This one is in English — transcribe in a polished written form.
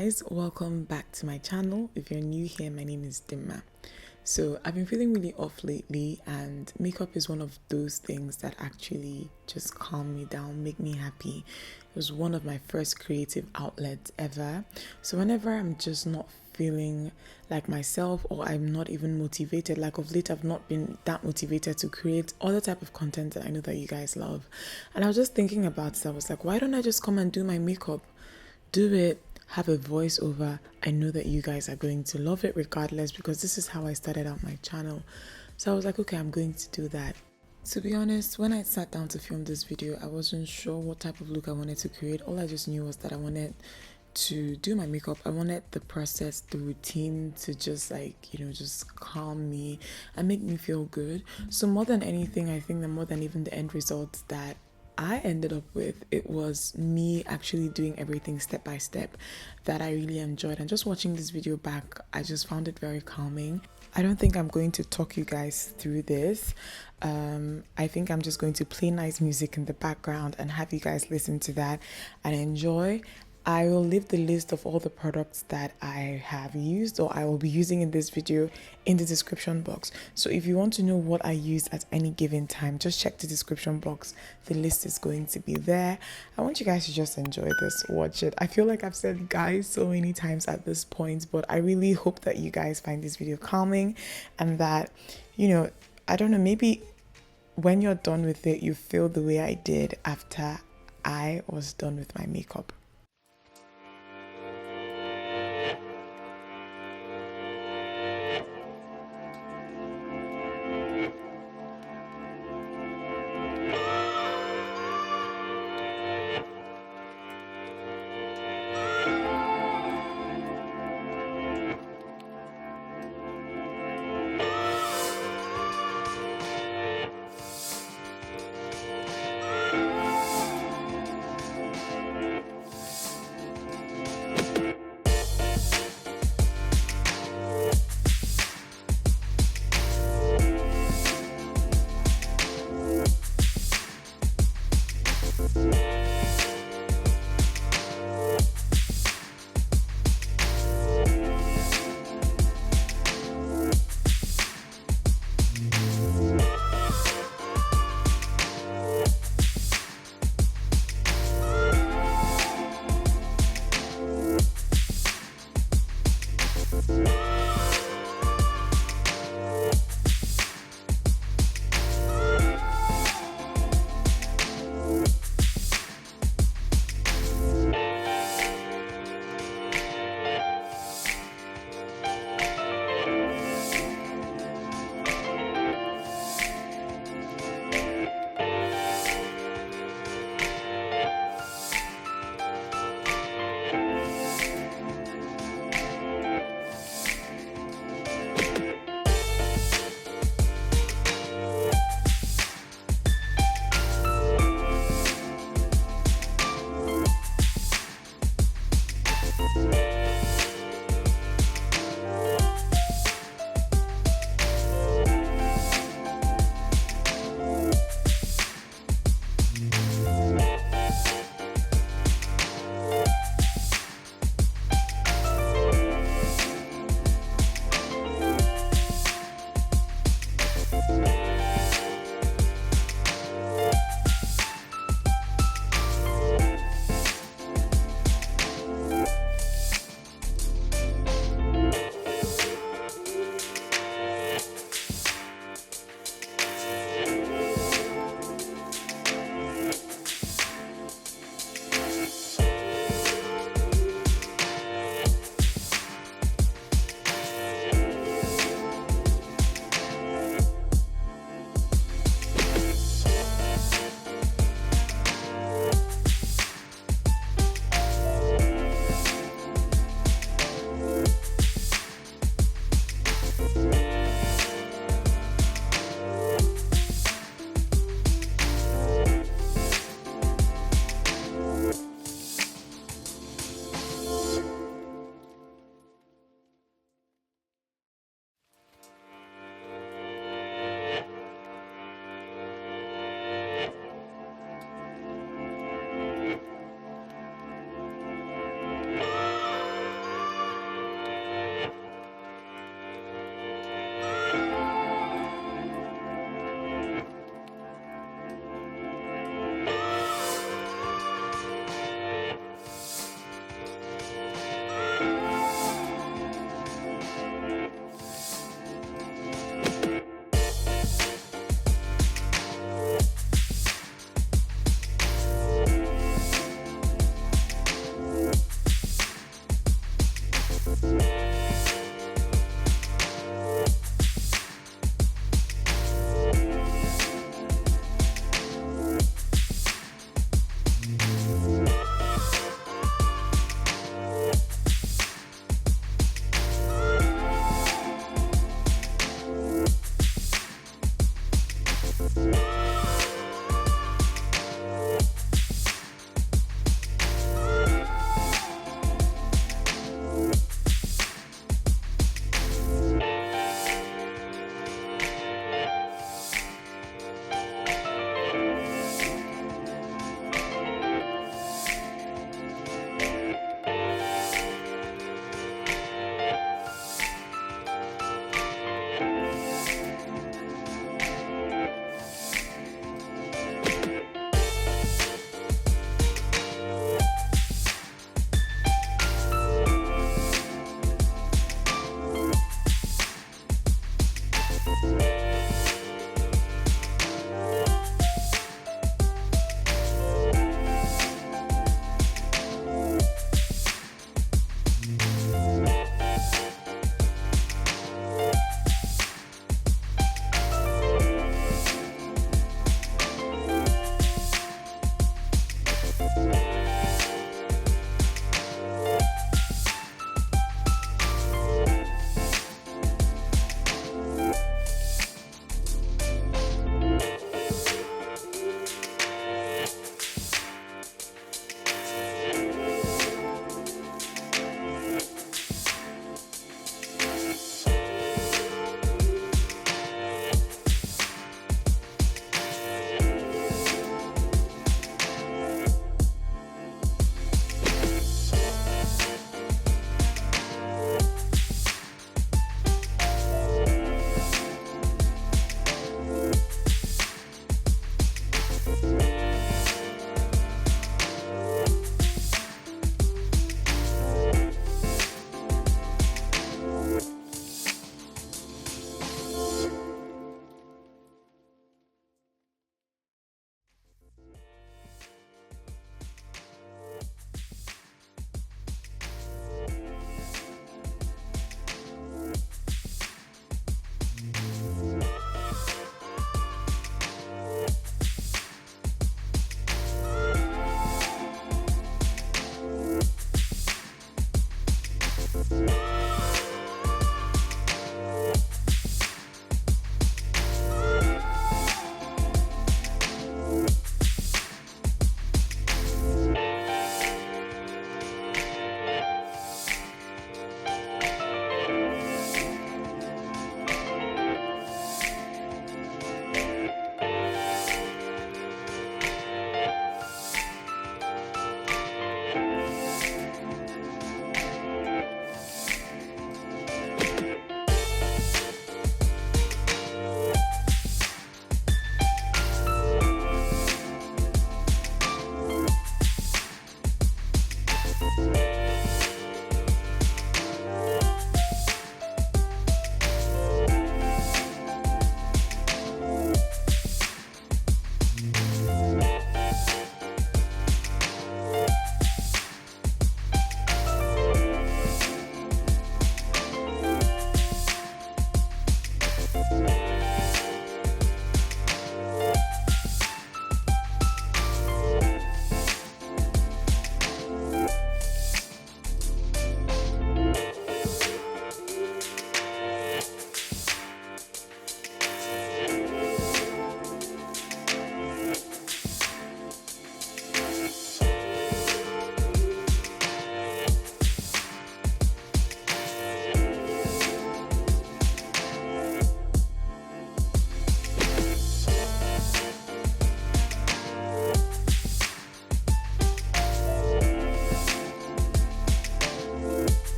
guys, welcome back to my channel. If you're new here, my name is Dimma. So I've been feeling really off lately, and makeup is one of those things that actually just calm me down, make me happy. It was one of my first creative outlets ever. So whenever I'm just not feeling like myself, or I'm not even motivated, like of late I've not been that motivated to create other type of content that I know that you guys love, and I was just thinking about it. I was like, why don't I just come and do my makeup, do it, have a voiceover? I know that you guys are going to love it regardless, because this is how I started out my channel. So I was like, okay, I'm going to do that. To be honest, when I sat down to film this video, I wasn't sure what type of look I wanted to create. All I just knew was that I wanted to do my makeup. I wanted the process, the routine to just just calm me and make me feel good. So more than anything, I think that more than even the end result that I ended up with, it was me actually doing everything step by step that I really enjoyed. And just watching this video back, I just found it very calming. I don't think I'm going to talk you guys through this. I think I'm just going to play nice music in the background and have you guys listen to that and enjoy. I will leave the list of all the products that I have used or I will be using in this video in the description box. So if you want to know what I use at any given time, just check the description box. The list is going to be there. I want you guys to just enjoy this, watch it. I feel like I've said guys so many times at this point, but I really hope that you guys find this video calming and that, I don't know, maybe when you're done with it, you feel the way I did after I was done with my makeup.